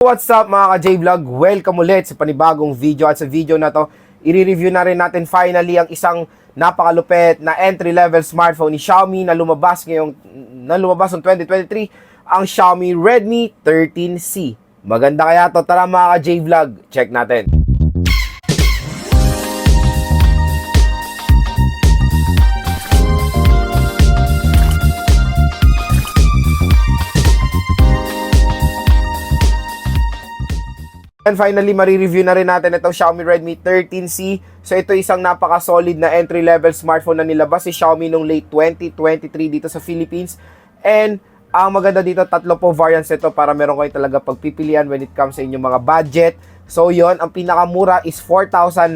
What's up mga ka-J-Vlog? Welcome ulit sa panibagong video at sa video na to, i-review na rin natin finally ang isang napakalupit na entry-level smartphone ni Xiaomi na lumabas noong 2023, ang Xiaomi Redmi 13C. Maganda kaya to? Tara mga ka-J-Vlog, check natin. And finally, marireview na rin natin itong Xiaomi Redmi 13C. So ito isang napaka-solid na entry-level smartphone na nilabas si Xiaomi noong late 2023 dito sa Philippines. And ang maganda dito, tatlo po variants ito para meron kayo talaga pagpipilian when it comes sa inyong mga budget. So yon, ang pinakamura is 4,999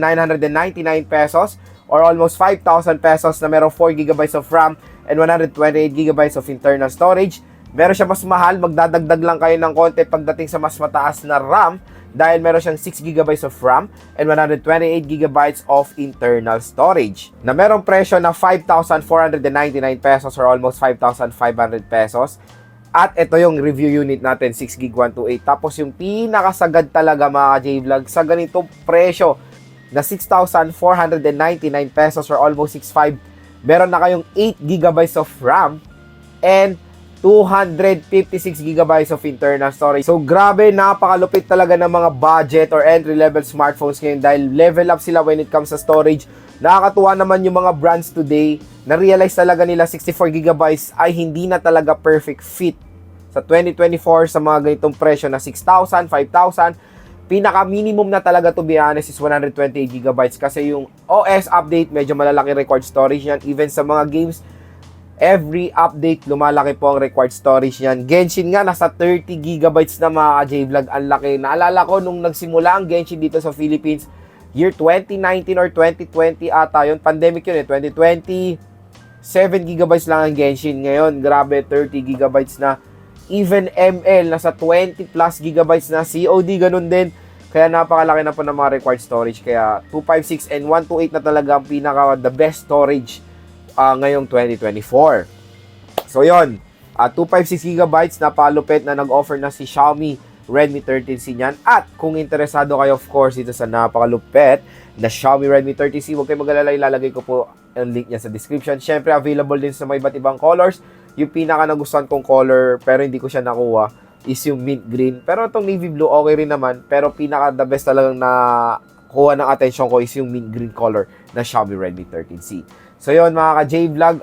pesos or almost 5,000 pesos na meron 4GB of RAM and 128GB of internal storage. Meron siya mas mahal, magdadagdag lang kayo ng konti pagdating sa mas mataas na RAM dahil meron siyang 6GB of RAM and 128GB of internal storage na merong presyo na 5,499 pesos or almost 5,500 pesos. At ito yung review unit natin, 6GB 128. Tapos yung pinakasagad talaga mga J-Vlog sa ganitong presyo na 6,499 pesos or almost 6,500, meron na kayong 8GB of RAM and 256GB of internal storage. So grabe, napakalupit talaga ng mga budget or entry-level smartphones ngayon dahil level up sila when it comes sa storage. Nakakatuwa naman yung mga brands today, na-realize talaga nila 64GB ay hindi na talaga perfect fit sa 2024 sa mga ganitong presyo na 6,000, 5,000. Pinaka-minimum na talaga to be honest is 128GB kasi yung OS update, medyo malalaki record storage yan. Even sa mga games, every update, lumalaki po ang required storage niyan. Genshin nga, nasa 30GB na mga J-Vlog. Ang laki. Naalala ko nung nagsimula ang Genshin dito sa Philippines, year 2019 or 2020 ata yun. Pandemic yun 2020. 7GB lang ang Genshin. Ngayon, grabe, 30GB na. Even ML, nasa 20 plus gigabytes na. COD, ganun din. Kaya napakalaki na po ng mga required storage. Kaya 256 and 128 na talaga ang pinaka the best storage ngayong 2024. So yon, 256GB, napalupit na nag-offer na si Xiaomi Redmi 13C niyan. At kung interesado kayo of course dito sa napakalupit na Xiaomi Redmi 13C, huwag kayo mag-alala, ilalagay ko po ang link niya sa description. Syempre available din sa mga iba't ibang colors. Yung pinaka nagustuhan kong color pero hindi ko siya nakuha is yung mint green. Pero itong navy blue okay rin naman, pero pinaka the best talagang na kuha ng attention ko is yung mint green color na Xiaomi Redmi 13C. So yun mga ka-J-Vlog,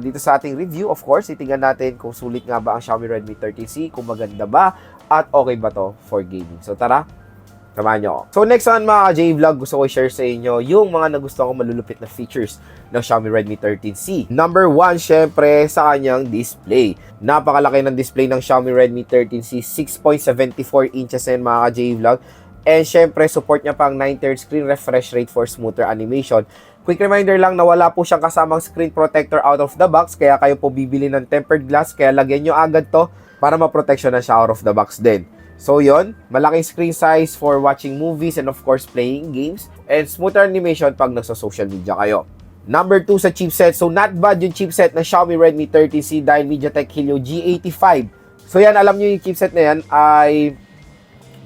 dito sa ating review, of course, titingnan natin kung sulit nga ba ang Xiaomi Redmi 13C, kung maganda ba, at okay ba to for gaming. So tara, samahan nyo ako. So next on mga ka-J-Vlog, gusto ko i-share sa inyo yung mga nagustuhan kong malulupit na features ng Xiaomi Redmi 13C. Number 1, syempre, sa kanyang display. Napakalaki ng display ng Xiaomi Redmi 13C, 6.74 inches yan mga ka-J-Vlog. And syempre, support niya pang 9:3 screen refresh rate for smoother animation. Quick reminder lang na wala po siyang kasamang screen protector out of the box, kaya kayo po bibili ng tempered glass, kaya lagyan nyo agad to para ma-protection na siya out of the box din. So yon, malaking screen size for watching movies and of course playing games, and smoother animation pag nagsa-social media kayo. Number 2 sa chipset, so not bad yung chipset ng Xiaomi Redmi 13C dahil MediaTek Helio G85. So yan, alam nyo yung chipset na yan ay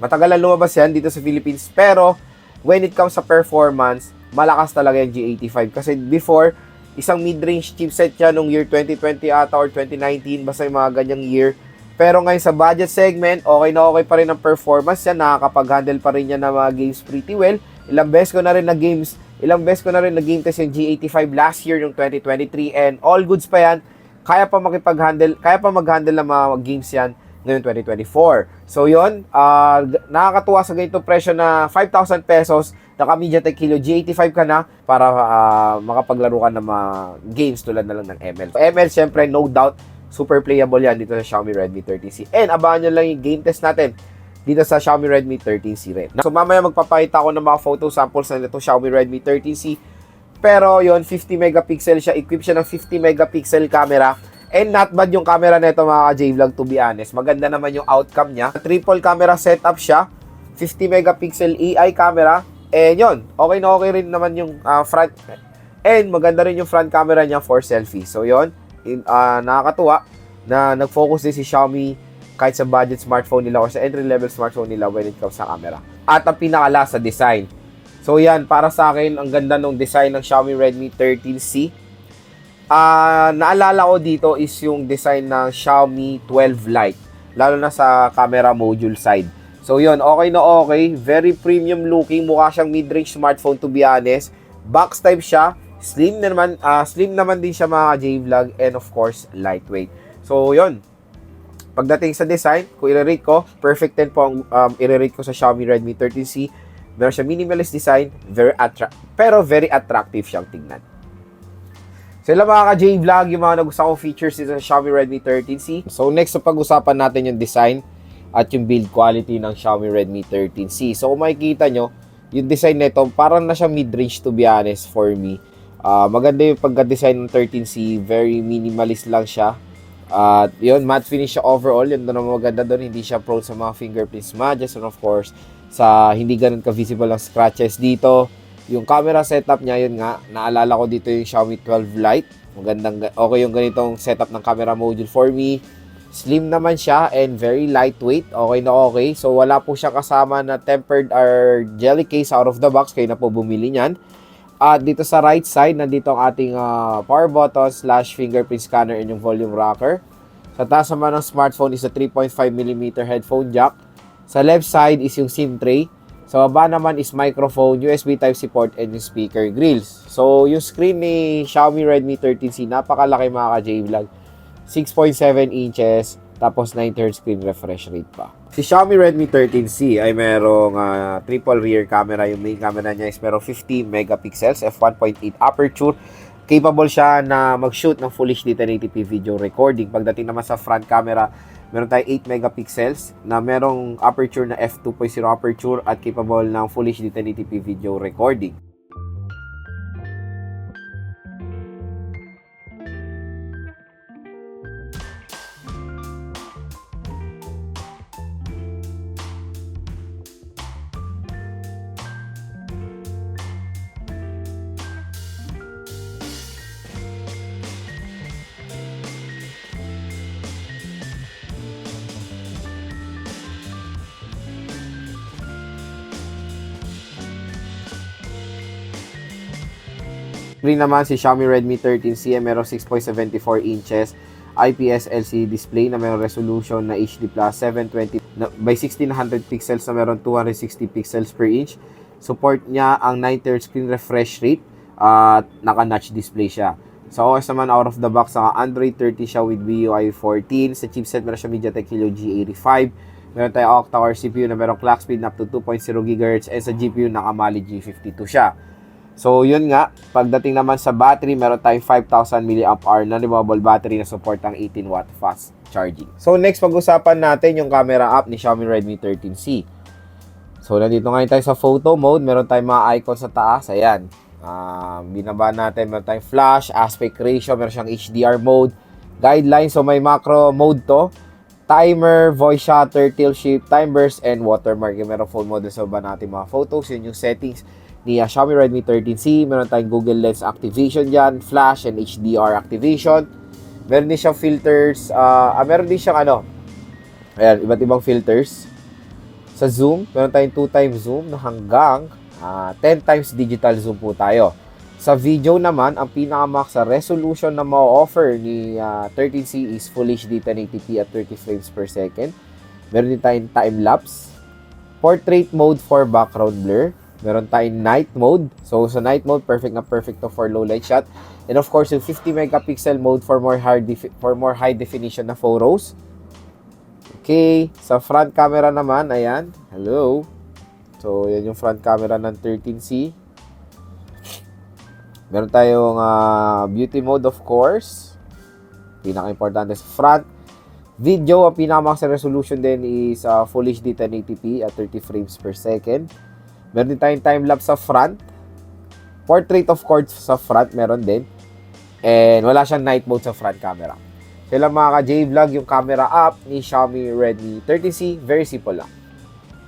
matagal na lumabas yan dito sa Philippines, pero when it comes sa performance, malakas talaga yung G85 kasi before, isang mid-range chipset siya nung year 2020 ata or 2019, basta yung mga ganyang year. Pero ngayon sa budget segment, okay na okay pa rin ang performance yan, nakakapag-handle pa rin yan ng mga games pretty well. Ilang beses ko na rin na-game test yung G85 last year yung 2023 and all goods pa yan. Kaya pa mag-handle ng mga games yan ngayon 2024. So yun, nakakatuwa sa ganitong presyo na 5,000 pesos, naka MediaTek Helio G85 ka na para makapaglaro ka ng mga games tulad na lang ng ML. So, ML, syempre, no doubt, super playable yan dito sa Xiaomi Redmi 13C. And abangan nyo lang yung game test natin dito sa Xiaomi Redmi 13C rin. So mamaya magpapakita ako ng mga photo samples na itong Xiaomi Redmi 13C. Pero yun, 50 megapixel siya, equipped siya ng 50 megapixel camera. And not bad yung camera nito mga J-Vlog, to be honest. Maganda naman yung outcome niya. Triple camera setup siya, 50 megapixel AI camera. And yun, okay na okay rin naman yung front. And maganda rin yung front camera niya for selfie. So yun, nakakatuwa na nag-focus din si Xiaomi kahit sa budget smartphone nila or sa entry-level smartphone nila when it comes sa camera. At ang pinaka-last sa design. So yan, para sa akin, ang ganda ng design ng Xiaomi Redmi 13C. Naalala ko dito is yung design ng Xiaomi 12 Lite, lalo na sa camera module side. So yun, okay na okay, very premium looking, mukha siyang mid-range smartphone to be honest. Box type siya, slim naman din siya mga J-Vlog, and of course, lightweight. So yun, pagdating sa design, kung i-rate ko, perfect 10 po ang i-rate ko sa Xiaomi Redmi 13C. Meron siya minimalist design, pero very attractive siyang tignan. So yun lang mga ka-J-Vlog, yung mga nagustuhan kong features sa Xiaomi Redmi 13C. So next, sa pag-usapan natin yung design at yung build quality ng Xiaomi Redmi 13C. So kung makikita nyo, yung design nito, parang na siya mid-range to be honest for me. Maganda yung pagka-design ng 13C, very minimalist lang siya. At yun, matte finish siya overall, yun na maganda doon, hindi siya prone sa mga fingerprint smudges, and of course, sa hindi ganun ka-visible ang scratches dito. Yung camera setup niya, yun nga, naalala ko dito yung Xiaomi 12 Lite. Magandang, okay yung ganitong setup ng camera module for me. Slim naman siya and very lightweight. Okay na okay. So, wala po siya kasama na tempered or jelly case out of the box. Kayo na po bumili niyan. At dito sa right side, nandito ang ating power button / fingerprint scanner and yung volume rocker. Sa taas naman ng smartphone is a 3.5mm headphone jack. Sa left side is yung SIM tray. Sa baba naman is microphone, USB Type-C port, and yung speaker grills. So, yung screen ni Xiaomi Redmi 13C, napakalaki mga ka-J-Vlog. 6.7 inches, tapos 9Hz screen refresh rate pa. Si Xiaomi Redmi 13C ay merong triple rear camera. Yung main camera niya is merong 50 megapixels, f1.8 aperture. Capable siya na mag-shoot ng Full HD 1080p video recording. Pagdating naman sa front camera, meron tayong 8 megapixels na merong aperture na f2.0 aperture at capable ng Full HD 1080p video recording. Screen naman si Xiaomi Redmi 13C ay merong 6.74 inches IPS LCD display na merong resolution na HD+ 720 by 1600 pixels na merong 260 pixels per inch. Support niya ang 9Hz screen refresh rate at naka-notch display siya. Sa OS naman, out of the box, naka Android 30 siya with MIUI 14. Sa chipset, meron siya MediaTek Helio G85. Meron tayong octa-core CPU na merong clock speed na up to 2.0 GHz, and sa GPU, naka Mali G52 siya. So, yun nga. Pagdating naman sa battery, meron tayong 5,000 mAh na removable battery na support ang 18-watt fast charging. So, next, pag-usapan natin yung camera app ni Xiaomi Redmi 13C. So, nandito ngayon tayo sa photo mode. Meron tayong mga icons sa taas. Ayan. Binaba natin. Meron tayong flash, aspect ratio. Meron siyang HDR mode, guideline. So, may macro mode to. Timer, voice shutter, tilt shift, time burst, and watermark. Yung meron phone mode sa baba natin mga photos. Yun yung settings ni Xiaomi Redmi 13C. Meron tayong Google Lens activation dyan, flash and HDR activation. Meron din siyang filters. Meron din siyang ayan, iba't ibang filters. Sa zoom, meron tayong 2x zoom na hanggang 10x digital zoom po tayo. Sa video naman, ang pinaka-max sa resolution na ma-offer ni 13C is Full HD 1080p at 30 frames per second. Meron din tayong time-lapse. Portrait mode for background blur. Meron tayong night mode. So, sa night mode, perfect na perfect to for low light shot. And of course, yung 50 megapixel mode for more high definition na photos. Okay. Sa front camera naman, ayan. Hello. So, yan yung front camera ng 13C. Meron tayong beauty mode, of course. Pinaka-importante sa front. Video, ang pinaka-max resolution din is Full HD 1080p at 30 frames per second. Meron din tayong time-lapse sa front. Portrait, of course, sa front, meron din. And wala siyang night mode sa front camera. So lang mga ka-J-Vlog, yung camera app ni Xiaomi Redmi 13C. Very simple lang.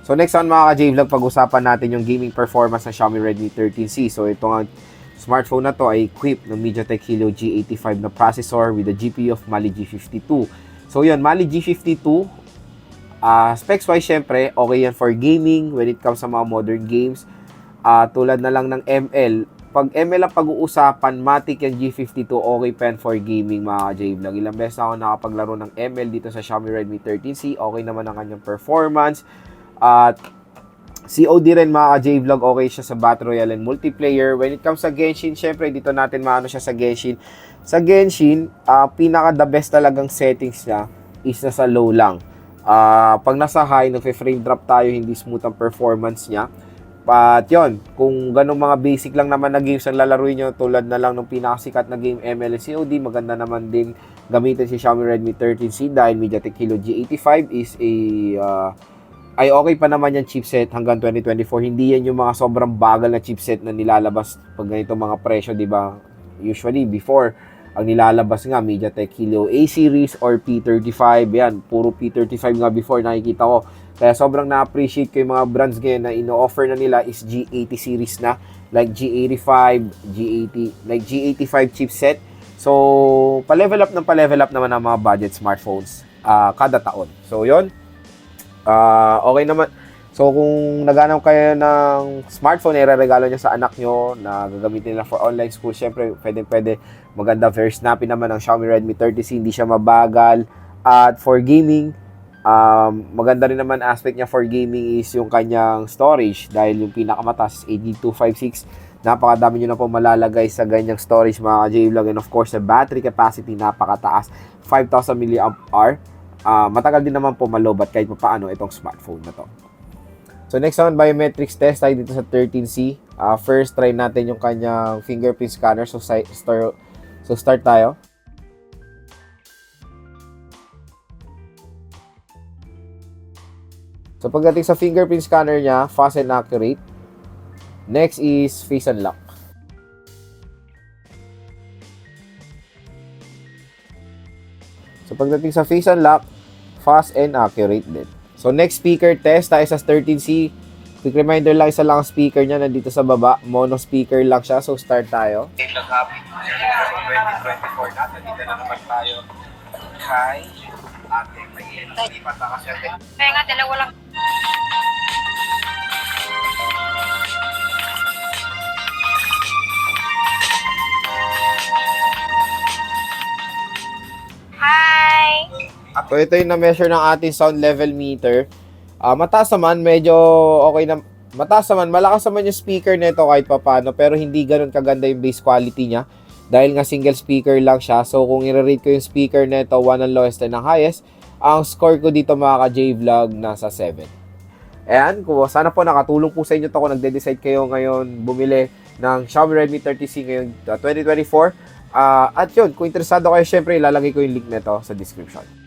So next on mga ka-J-Vlog, pag-usapan natin yung gaming performance ng Xiaomi Redmi 13C. So itong smartphone na to ay equipped ng MediaTek Helio G85 na processor with a GPU of Mali G52. So yun, Mali G52, Specs-wise, syempre, okay yan for gaming when it comes sa mga modern games. Tulad na lang ng ML. Pag ML ang pag-uusapan, matic yung G52, okay pa yan for gaming mga J-Vlog. Ilang beses na ako nakapaglaro ng ML dito sa Xiaomi Redmi 13C. Okay naman ang kanyang performance. At COD rin mga J-Vlog, okay siya sa Battle Royale and multiplayer. When it comes sa Genshin, syempre dito natin maano siya sa Genshin. Sa Genshin, pinaka the best talagang settings niya is nasa low lang. Pag nasa high, nagfe-frame drop tayo, hindi smooth ang performance niya. But yun, kung ganong mga basic lang naman na games ang lalaruin nyo, tulad na lang ng pinakasikat na game ML and COD, maganda naman din gamitin si Xiaomi Redmi 13C dahil MediaTek Helio G85 is ay okay pa naman yung chipset hanggang 2024. Hindi yan yung mga sobrang bagal na chipset na nilalabas pag ganito mga presyo, di ba? Usually, before, ang nilalabas nga, MediaTek Helio A series or P35. Yan, puro P35 nga before nakikita ko. Kaya sobrang na-appreciate ko yung mga brands ngayon na ino-offer na nila is G80 series na. Like G85, G80, like G85 chipset. So, pa-level up naman ang mga budget smartphones kada taon. So, yon okay naman. So, kung naghanap kayo ng smartphone, i-regalo nyo sa anak nyo na gagamitin nila for online school, syempre, pwede maganda, very snappy naman ang Xiaomi Redmi 30C, hindi siya mabagal. At for gaming, maganda rin naman aspect niya for gaming is yung kanyang storage dahil yung pinakamataas is 8GB256. Napakadami nyo na po malalagay sa ganyang storage mga J-Vlog, and of course, the battery capacity napakataas, 5,000 mAh. Matagal din naman po malobat kahit pa paano itong smartphone na to. So next naman, biometrics test tayo dito sa 13C. First, try natin yung kanyang fingerprint scanner. So start tayo. So pagdating sa fingerprint scanner niya, fast and accurate. Next is face unlock. So pagdating sa face unlock, fast and accurate din. So next speaker test tayo sa 13C. Quick reminder lang, isa lang ang speaker niya nandito sa baba. Mono speaker lang siya. So start tayo. Happy 2024 na. Nandito na naman tayo kay ate Mayel. Hindi pa kasi ate. Kaya nga, dalawa lang. Hi! So ito yung na-measure ng ating sound level meter. Mataas naman, medyo okay na. Mataas naman, malakas naman yung speaker nito kahit papano, pero hindi ganun kaganda yung bass quality niya. Dahil nga single speaker lang siya. So kung i-rate ko yung speaker nito, 1 ang lowest and ang highest, ang score ko dito mga ka-J-Vlog nasa 7. Ayan, sana po nakatulong po sa inyo to kung nagde-decide kayo ngayon bumili ng Xiaomi Redmi 30C ngayon 2024. At yun, kung interesado kayo, syempre ilalagay ko yung link nito sa description.